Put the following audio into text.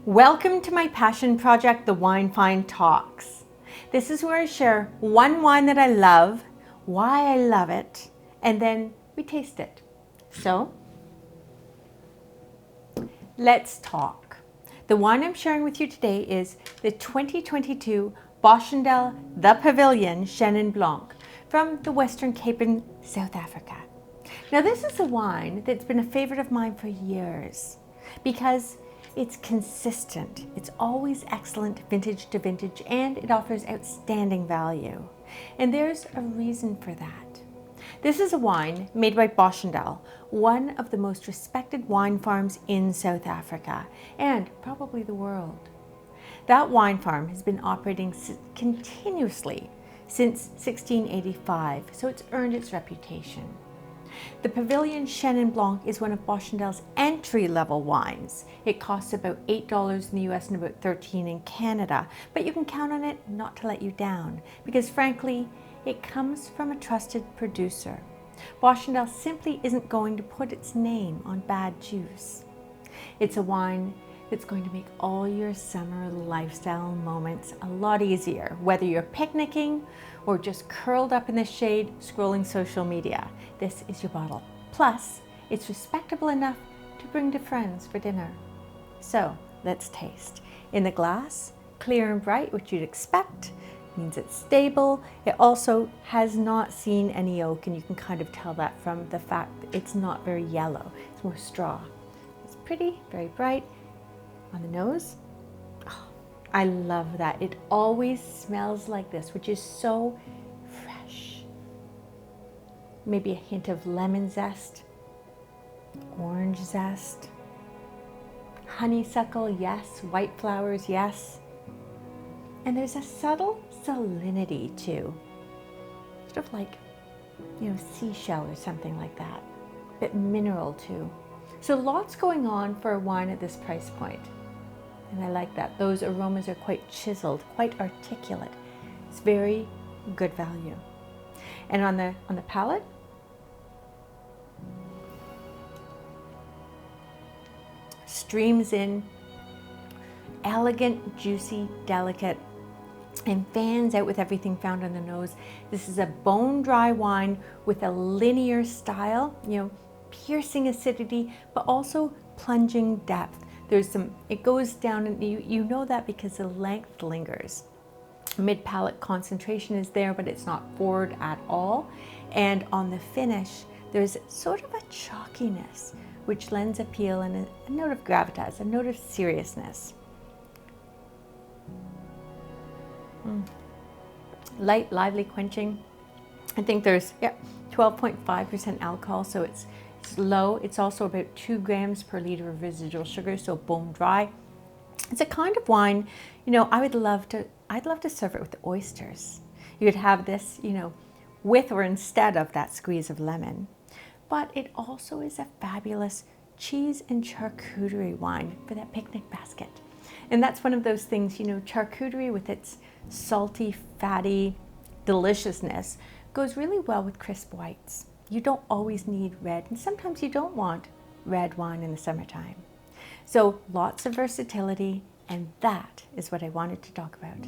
Welcome to my passion project, the Wine Find Talks. This is where I share one wine that I love, why I love it, and then we taste it. So, let's talk. The wine I'm sharing with you today is the 2022 Boschendal The Pavillion Chenin Blanc from the Western Cape in South Africa. Now this is a wine that's been a favorite of mine for years because it's consistent, it's always excellent vintage to vintage, and it offers outstanding value. And there's a reason for that. This is a wine made by Boschendal, one of the most respected wine farms in South Africa and probably the world. That wine farm has been operating continuously since 1685, so it's earned its reputation. The Pavillion Chenin Blanc is one of Boschendal's entry-level wines. It costs about $8 in the US and about $13 in Canada, but you can count on it not to let you down because frankly, it comes from a trusted producer. Boschendal simply isn't going to put its name on bad juice. It's a wine that's going to make all your summer lifestyle moments a lot easier, whether you're picnicking or just curled up in the shade scrolling social media. This is your bottle. Plus, it's respectable enough to bring to friends for dinner. So, let's taste. In the glass, clear and bright, which you'd expect, means it's stable. It also has not seen any oak, and you can kind of tell that from the fact that it's not very yellow. It's more straw. It's pretty, very bright. On the nose, oh, I love that. It always smells like this, which is so fresh. Maybe a hint of lemon zest, orange zest, honeysuckle, yes, white flowers, yes. And there's a subtle salinity too, sort of like, seashell or something like that, a bit mineral too. So lots going on for a wine at this price point. And I like that. Those aromas are quite chiseled, quite articulate. It's very good value. And on the palate, streams in, elegant, juicy, delicate, and fans out with everything found on the nose. This is a bone dry wine with a linear style, piercing acidity, but also plunging depth. It goes down, and you know that because the length lingers. Mid-palate concentration is there, but it's not forward at all. And on the finish, there's sort of a chalkiness, which lends appeal and a note of gravitas, a note of seriousness. Light, lively, quenching. I think there's 12.5% alcohol, so it's low. It's also about 2 grams per liter of residual sugar, so bone dry. It's a kind of wine, I'd love to serve it with oysters. You could have this, with or instead of that squeeze of lemon. But it also is a fabulous cheese and charcuterie wine for that picnic basket. And that's one of those things, charcuterie with its salty, fatty deliciousness goes really well with crisp whites. You don't always need red, and sometimes you don't want red wine in the summertime. So lots of versatility, and that is what I wanted to talk about.